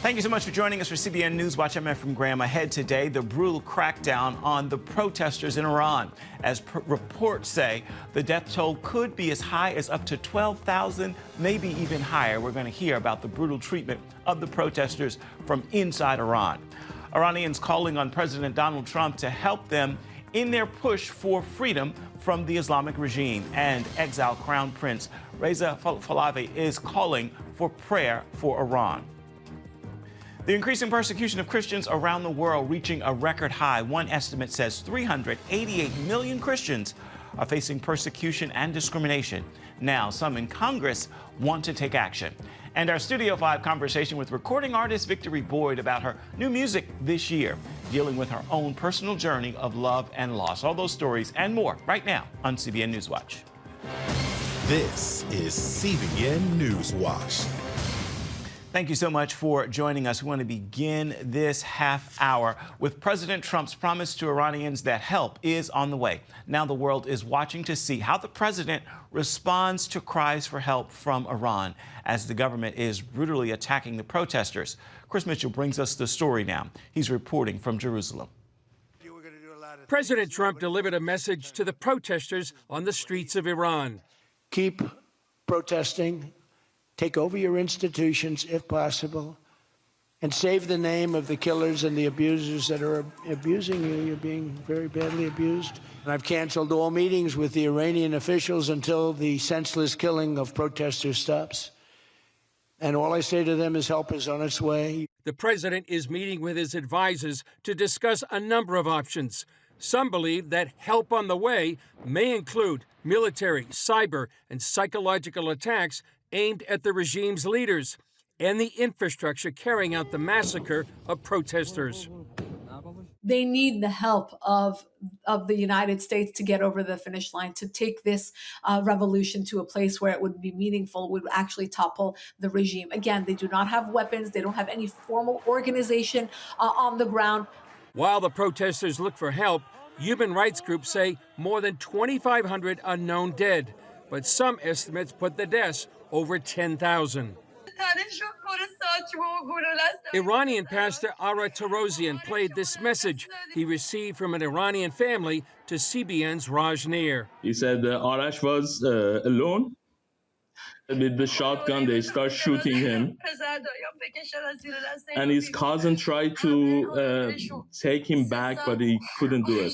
Thank you so much for joining us for CBN NewsWatch. I'm Efrem Graham. Ahead today, the brutal crackdown on the protesters in Iran. As reports say, the death toll could be as high as up to 12,000, maybe even higher. We're going to hear about the brutal treatment of the protesters from inside Iran. Iranians calling on President Donald Trump to help them in their push for freedom from the Islamic regime. And exiled Crown Prince Reva Pahlavi is calling for prayer for Iran. The increasing persecution of Christians around the world reaching a record high. One estimate says 388 million Christians are facing persecution and discrimination. Now, some in Congress want to take action. And our Studio 5 conversation with recording artist Victory Boyd about her new music this year, dealing with her own personal journey of love and loss. All those stories and more right now on CBN NewsWatch. This is CBN NewsWatch. Thank you so much for joining us. We want to begin this half hour with President Trump's promise to Iranians that help is on the way. Now the world is watching to see how the president responds to cries for help from Iran as the government is brutally attacking the protesters. Chris Mitchell brings us the story now. He's reporting from Jerusalem. President Trump delivered a message to the protesters on the streets of Iran. Keep protesting. Take over your institutions, if possible, and save the name of the killers and the abusers that are abusing you. You're being very badly abused. And I've canceled all meetings with the Iranian officials until the senseless killing of protesters stops. And all I say to them is help is on its way. The president is meeting with his advisors to discuss a number of options. Some believe that help on the way may include military, cyber, and psychological attacks aimed at the regime's leaders and the infrastructure carrying out the massacre of protesters. They need the help of the United States to get over the finish line, to take this revolution to a place where it would be meaningful, would actually topple the regime. Again, they do not have weapons. They don't have any formal organization on the ground. While the protesters look for help, human rights groups say more than 2,500 are known dead, but some estimates put the deaths over 10,000. Iranian pastor Ara Tarosian played this message he received from an Iranian family to CBN's Raj Nir. He said Arash was alone. With the shotgun, they start shooting him. And his cousin tried to take him back, but he couldn't do it.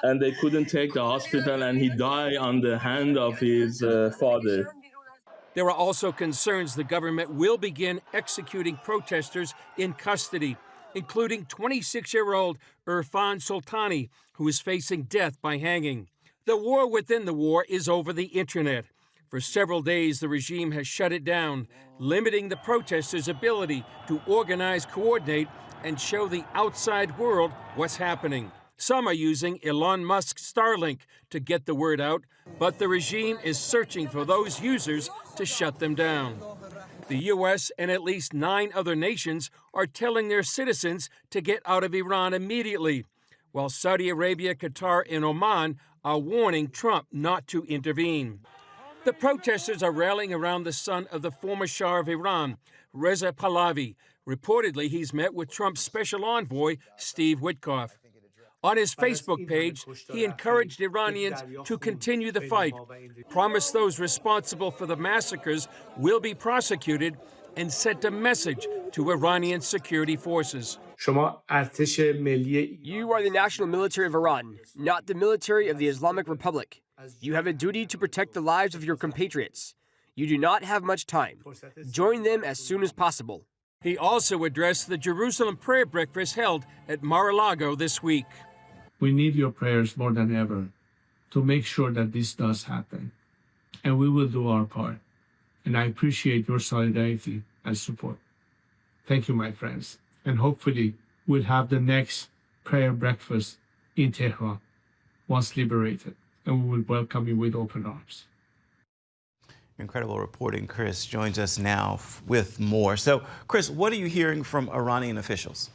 And they couldn't take the hospital, and he died on the hand of his father. There are also concerns the government will begin executing protesters in custody, including 26-year-old Irfan Soltani, who is facing death by hanging. The war within the war is over the internet. For several days, the regime has shut it down, limiting the protesters' ability to organize, coordinate, and show the outside world what's happening. Some are using Elon Musk's Starlink to get the word out, but the regime is searching for those users to shut them down. The U.S. and at least 9 other nations are telling their citizens to get out of Iran immediately, while Saudi Arabia, Qatar, and Oman are warning Trump not to intervene. The protesters are rallying around the son of the former Shah of Iran, Reva Pahlavi. Reportedly, he's met with Trump's special envoy, Steve Witkoff. On his Facebook page, he encouraged Iranians to continue the fight, promised those responsible for the massacres will be prosecuted, and sent a message to Iranian security forces. You are the national military of Iran, not the military of the Islamic Republic. You have a duty to protect the lives of your compatriots. You do not have much time. Join them as soon as possible. He also addressed the Jerusalem prayer breakfast held at Lago this week. We need your prayers more than ever to make sure that this does happen. And we will do our part. And I appreciate your solidarity and support. Thank you, my friends. And hopefully we'll have the next prayer breakfast in Tehran once liberated. And we will welcome you with open arms. Incredible reporting. Chris joins us now with more. So, Chris, what are you hearing from Iranian officials?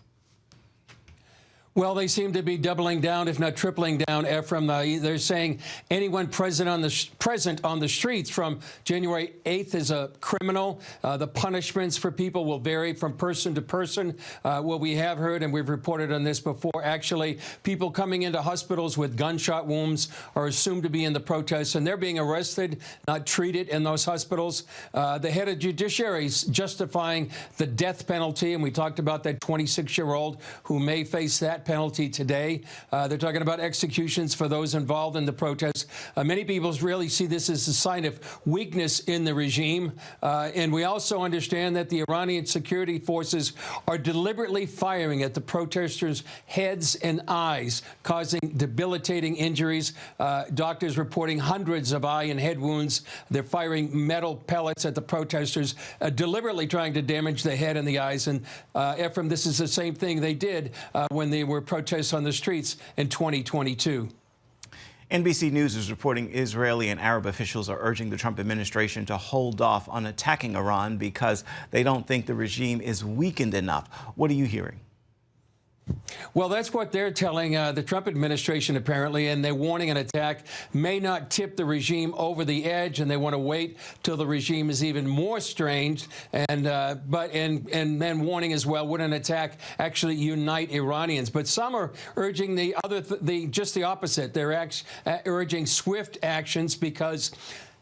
Well, they seem to be doubling down, if not tripling down, Ephraim. They're saying anyone present on the streets from January 8th is a criminal. The punishments for people will vary from person to person. What we have heard, and we've reported on this before, actually, people coming into hospitals with gunshot wounds are assumed to be in the protests, and they're being arrested, not treated in those hospitals. The head of judiciary is justifying the death penalty, and we talked about that 26-year-old who may face that penalty today. They're talking about executions for those involved in the protests. Many people really see this as a sign of weakness in the regime. And we also understand that the Iranian security forces are deliberately firing at the protesters' heads and eyes, causing debilitating injuries. Doctors reporting hundreds of eye and head wounds. They're firing metal pellets at the protesters, deliberately trying to damage the head and the eyes. And Ephraim, this is the same thing they did when they were protests on the streets in 2022. NBC News is reporting Israeli and Arab officials are urging the Trump administration to hold off on attacking Iran because they don't think the regime is weakened enough. What are you hearing? Well, that's what they're telling the Trump administration, apparently, and they're warning an attack may not tip the regime over the edge, and they want to wait till the regime is even more strained. And then warning as well, would an attack actually unite Iranians? But some are urging just the opposite. They're urging swift actions because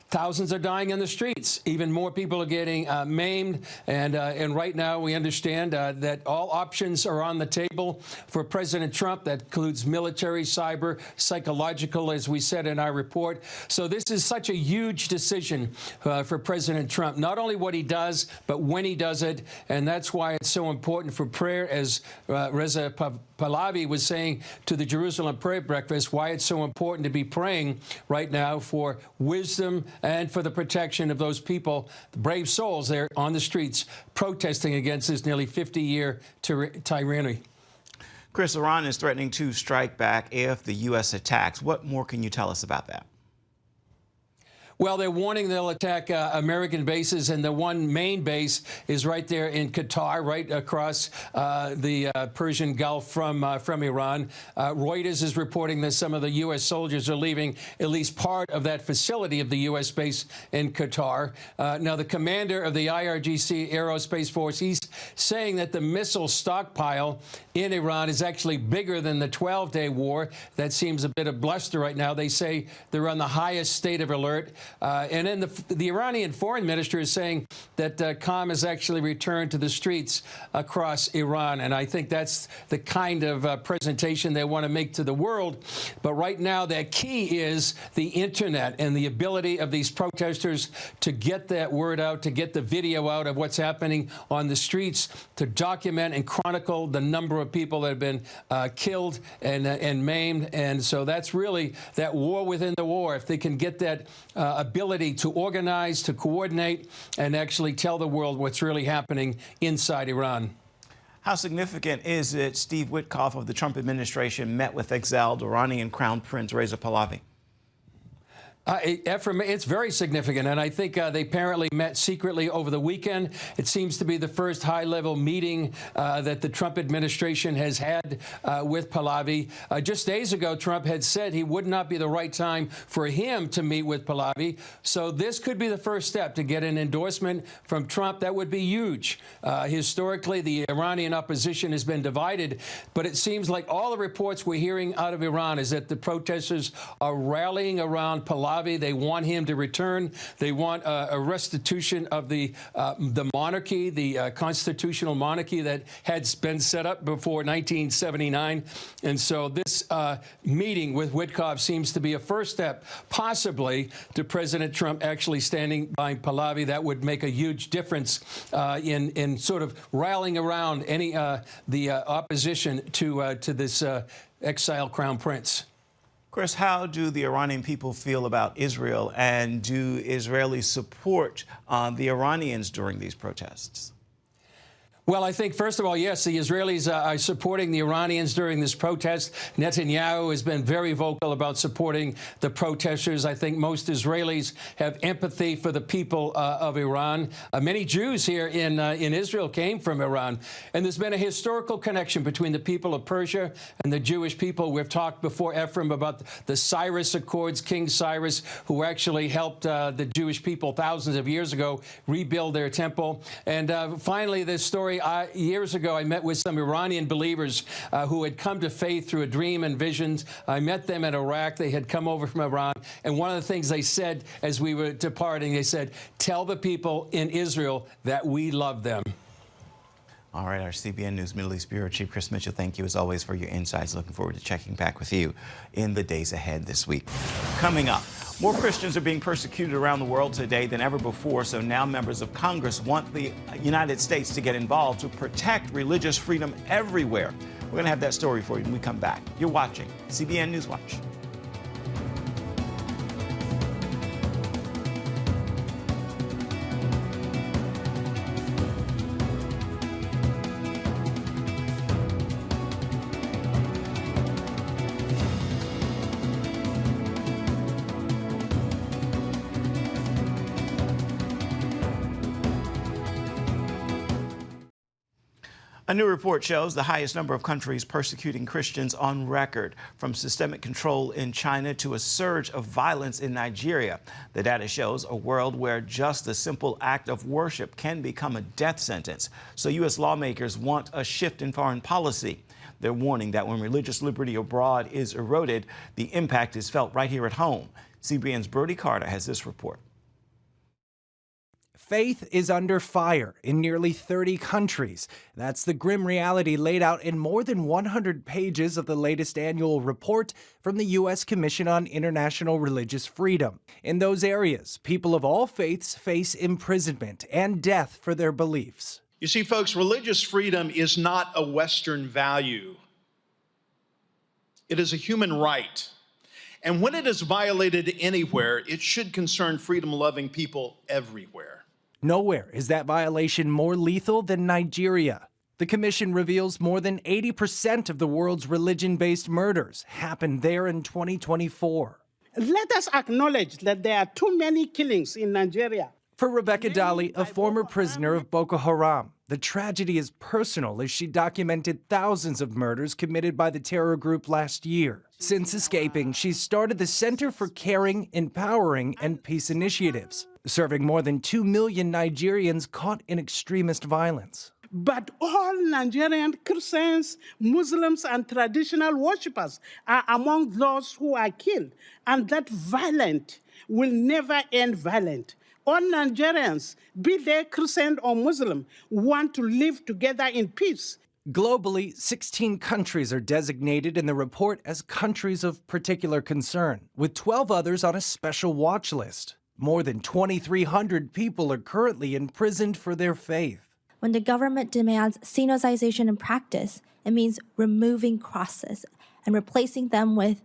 thousands are dying in the streets. Even more people are getting maimed. And right now we understand that all options are on the table for President Trump. That includes military, cyber, psychological, as we said in our report. So this is such a huge decision for President Trump, not only what he does, but when he does it. And that's why it's so important for prayer, as Reva Pahlavi was saying to the Jerusalem Prayer Breakfast, why it's so important to be praying right now for wisdom and for the protection of those people, the brave souls there on the streets protesting against this nearly 50-year tyranny. Chris, Iran is threatening to strike back if the U.S. attacks. What more can you tell us about that? Well, they're warning they'll attack American bases, and the one main base is right there in Qatar, right across the Persian Gulf from Iran. Reuters is reporting that some of the U.S. soldiers are leaving at least part of that facility of the U.S. base in Qatar. Now, the commander of the IRGC Aerospace Force, he's saying that the missile stockpile in Iran is actually bigger than the 12-day war. That seems a bit of bluster right now. They say they're on the highest state of alert. And then the Iranian foreign minister is saying that calm has actually returned to the streets across Iran. And I think that's the kind of presentation they want to make to the world. But right now, their key is the Internet and the ability of these protesters to get that word out, to get the video out of what's happening on the streets, to document and chronicle the number of people that have been killed and maimed. And so that's really that war within the war. If they can get that ability to organize, to coordinate, and actually tell the world what's really happening inside Iran. How significant is it Steve Witkoff of the Trump administration met with exiled Iranian Crown Prince Reva Pahlavi? Ephraim, it's very significant, and I think they apparently met secretly over the weekend. It seems to be the first high-level meeting that the Trump administration has had with Pahlavi. Just days ago, Trump had said he would not be the right time for him to meet with Pahlavi. So this could be the first step to get an endorsement from Trump. That would be huge. Historically, the Iranian opposition has been divided, but it seems like all the reports we're hearing out of Iran is that the protesters are rallying around Pahlavi. They want him to return. They want a restitution of the monarchy, the constitutional monarchy that had been set up before 1979. And so this meeting with Witkoff seems to be a first step, possibly, to President Trump actually standing by Pahlavi. That would make a huge difference in sort of rallying around the opposition to this exiled crown prince. Chris, how do the Iranian people feel about Israel, and do Israelis support the Iranians during these protests? Well, I think, first of all, yes, the Israelis are supporting the Iranians during this protest. Netanyahu has been very vocal about supporting the protesters. I think most Israelis have empathy for the people of Iran. Many Jews here in Israel came from Iran. And there's been a historical connection between the people of Persia and the Jewish people. We've talked before, Ephraim, about the Cyrus Accords, King Cyrus, who actually helped the Jewish people thousands of years ago rebuild their temple. And finally, this story. Years ago, I met with some Iranian believers who had come to faith through a dream and visions. I met them in Iraq. They had come over from Iran. And one of the things they said as we were departing, they said, tell the people in Israel that we love them. All right, our CBN News Middle East Bureau Chief Chris Mitchell, thank you as always for your insights. Looking forward to checking back with you in the days ahead this week. Coming up, more Christians are being persecuted around the world today than ever before, so now members of Congress want the United States to get involved to protect religious freedom everywhere. We're going to have that story for you when we come back. You're watching CBN NewsWatch. A new report shows the highest number of countries persecuting Christians on record, from systemic control in China to a surge of violence in Nigeria. The data shows a world where just the simple act of worship can become a death sentence. So U.S. lawmakers want a shift in foreign policy. They're warning that when religious liberty abroad is eroded, the impact is felt right here at home. CBN's Brody Carter has this report. Faith is under fire in nearly 30 countries. That's the grim reality laid out in more than 100 pages of the latest annual report from the U.S. Commission on International Religious Freedom. In those areas, people of all faiths face imprisonment and death for their beliefs. You see, folks, religious freedom is not a Western value. It is a human right. And when it is violated anywhere, it should concern freedom-loving people everywhere. Nowhere is that violation more lethal than Nigeria. The commission reveals more than 80% of the world's religion-based murders happened there in 2024. Let us acknowledge that there are too many killings in Nigeria. For Rebecca Dali, a former prisoner of Boko Haram, the tragedy is personal as she documented thousands of murders committed by the terror group last year. Since escaping, she's started the Center for Caring, Empowering, and Peace Initiatives, serving more than 2 million Nigerians caught in extremist violence. But all Nigerian Christians, Muslims, and traditional worshippers are among those who are killed, and that violent will never end violent. All Nigerians, be they Christian or Muslim, want to live together in peace. Globally, 16 countries are designated in the report as countries of particular concern, with 12 others on a special watch list. More than 2,300 people are currently imprisoned for their faith. When the government demands synodization in practice, it means removing crosses and replacing them with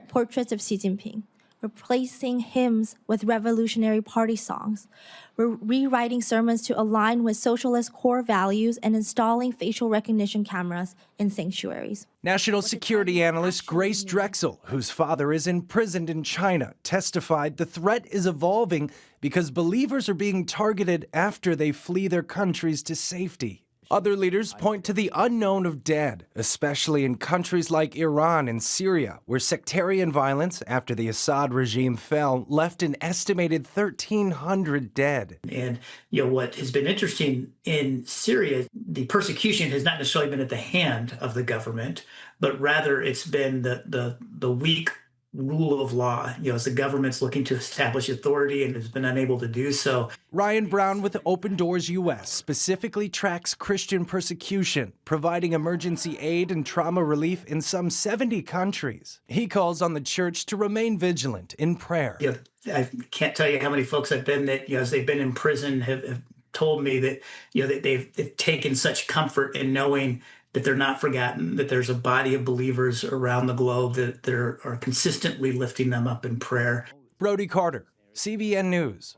portraits of Xi Jinping, replacing hymns with Revolutionary Party songs. We're rewriting sermons to align with socialist core values and installing facial recognition cameras in sanctuaries. National security analyst Grace Drexel, whose father is imprisoned in China, testified the threat is evolving because believers are being targeted after they flee their countries to safety. Other leaders point to the unknown of dead, especially in countries like Iran and Syria, where sectarian violence after the Assad regime fell left an estimated 1,300 dead. And what has been interesting in Syria, the persecution has not necessarily been at the hand of the government, but rather it's been the weak rule of law, as the government's looking to establish authority and has been unable to do so. Ryan Brown with Open Doors U.S. specifically tracks Christian persecution, providing emergency aid and trauma relief in some 70 countries. He calls on the church to remain vigilant in prayer. I can't tell you how many folks I've been that, as they've been in prison, have told me that, that they've taken such comfort in knowing that they're not forgotten, that there's a body of believers around the globe that are consistently lifting them up in prayer. Brody Carter, CBN News.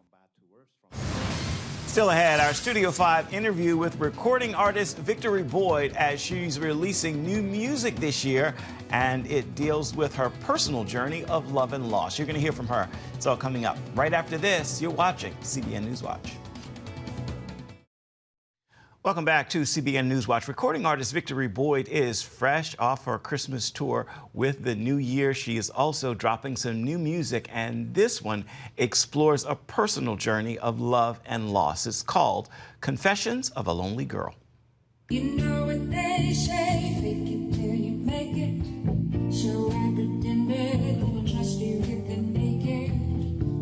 Still ahead, our Studio 5 interview with recording artist Victory Boyd as she's releasing new music this year, and it deals with her personal journey of love and loss. You're going to hear from her. It's all coming up right after this. You're watching CBN NewsWatch. Welcome back to CBN NewsWatch. Recording artist Victory Boyd is fresh off her Christmas tour with the new year. She is also dropping some new music, and this one explores a personal journey of love and loss. It's called Confessions of a Lonely Girl. You know what they say, fake it till you make it. So I pretended, don't trust you with the naked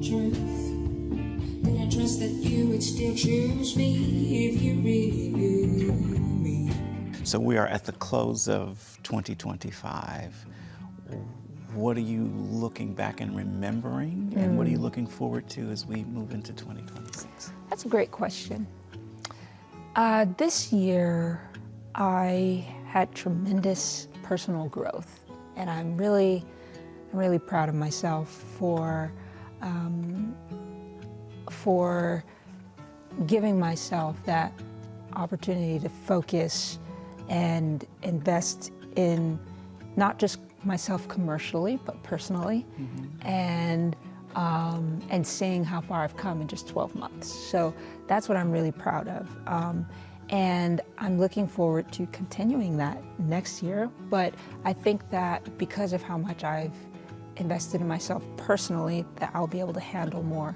truth. Did I trust that you would still choose me if you really knew me? So we are at the close of 2025. What are you looking back and remembering? And what are you looking forward to as we move into 2026? That's a great question. This year, I had tremendous personal growth, and I'm really proud of myself for giving myself that opportunity to focus and invest in not just myself commercially, but personally, and seeing how far I've come in just 12 months. So that's what I'm really proud of. And I'm looking forward to continuing that next year. But I think that because of how much I've invested in myself personally, that I'll be able to handle more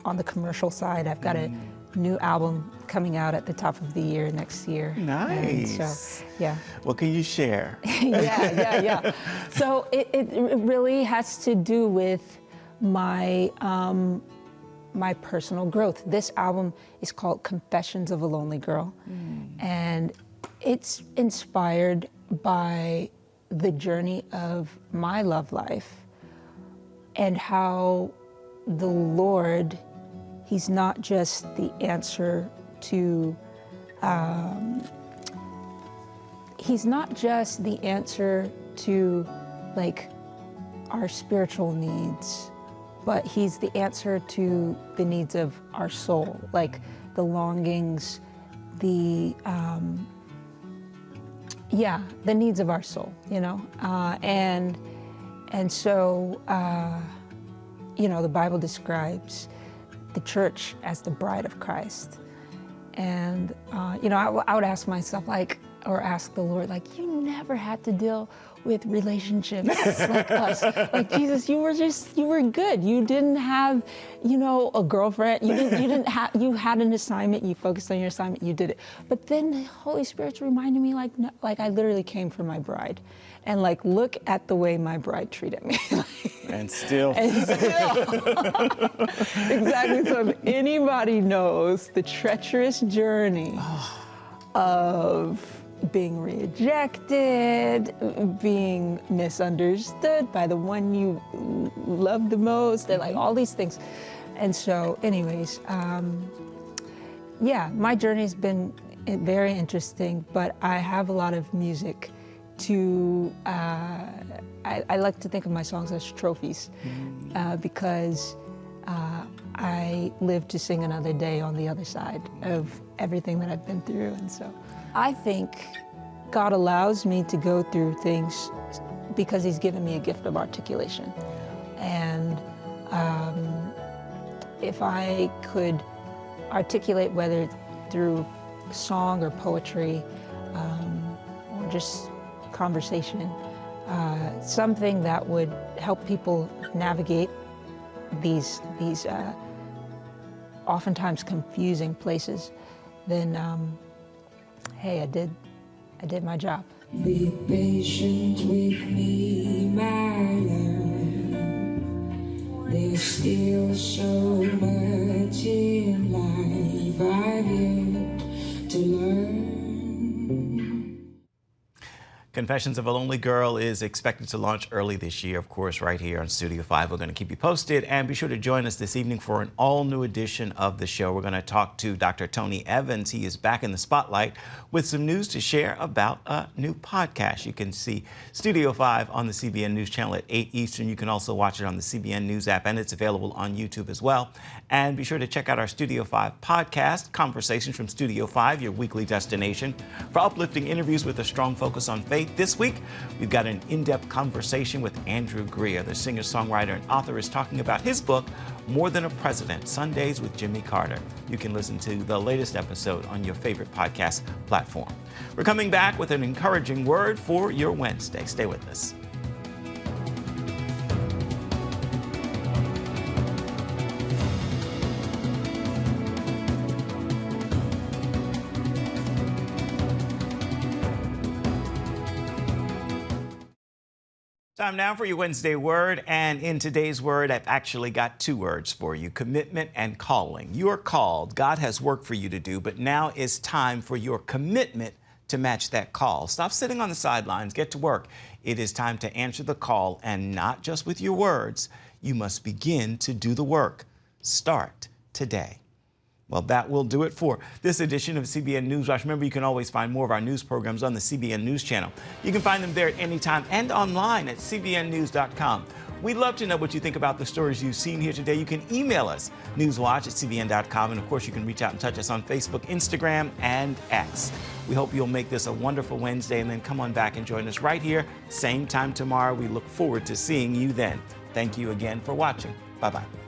on the commercial side. I've got a new album coming out at the top of the year next year. Nice. And so, yeah. What can you share? Yeah. So it really has to do with my my personal growth. This album is called Confessions of a Lonely Girl, and it's inspired by the journey of my love life and how the Lord, He's not just the answer to, He's not just the answer to like our spiritual needs, but He's the answer to the needs of our soul, like the longings, the needs of our soul, you know? And so, you know, the Bible describes the church as the bride of Christ. And, you know, I would ask myself, like, or ask the Lord, like, you never had to deal with relationships like us. Like, Jesus, you were good. You didn't have, you know, a girlfriend. You had an assignment, you focused on your assignment, you did it. But then the Holy Spirit's reminding me, like, no, like I literally came for my bride. And like, look at the way my bride treated me. And still. Exactly. So if anybody knows the treacherous journey of being rejected, being misunderstood by the one you love the most, and like all these things. And so anyways, yeah, my journey's been very interesting, but I have a lot of music to, I like to think of my songs as trophies, because I live to sing another day on the other side of everything that I've been through. And so I think God allows me to go through things because He's given me a gift of articulation. And if I could articulate, whether through song or poetry, or just conversation, something that would help people navigate these oftentimes confusing places, then hey, I did my job. Be patient with me, my love. There's still so much in life I've yet to learn. Confessions of a Lonely Girl is expected to launch early this year, of course, right here on Studio 5. We're going to keep you posted, and be sure to join us this evening for an all-new edition of the show. We're going to talk to Dr. Tony Evans. He is back in the spotlight with some news to share about a new podcast. You can see Studio 5 on the CBN News Channel at 8 Eastern. You can also watch it on the CBN News app, and it's available on YouTube as well. And be sure to check out our Studio 5 podcast, Conversations from Studio 5, your weekly destination for uplifting interviews with a strong focus on faith. This week, we've got an in-depth conversation with Andrew Greer. The singer-songwriter and author is talking about his book, More Than a President, Sundays with Jimmy Carter. You can listen to the latest episode on your favorite podcast platform. We're coming back with an encouraging word for your Wednesday. Stay with us. Time now for your Wednesday word, and in today's word, I've actually got two words for you: commitment and calling. You are called. God has work for you to do, but now it's time for your commitment to match that call. Stop sitting on the sidelines. Get to work. It is time to answer the call, and not just with your words. You must begin to do the work. Start today. Well, that will do it for this edition of CBN NewsWatch. Remember, you can always find more of our news programs on the CBN News Channel. You can find them there at any time and online at cbnnews.com. We'd love to know what you think about the stories you've seen here today. You can email us, newswatch@cbn.com. And, of course, you can reach out and touch us on Facebook, Instagram, and X. We hope you'll make this a wonderful Wednesday, and then come on back and join us right here, same time tomorrow. We look forward to seeing you then. Thank you again for watching. Bye-bye.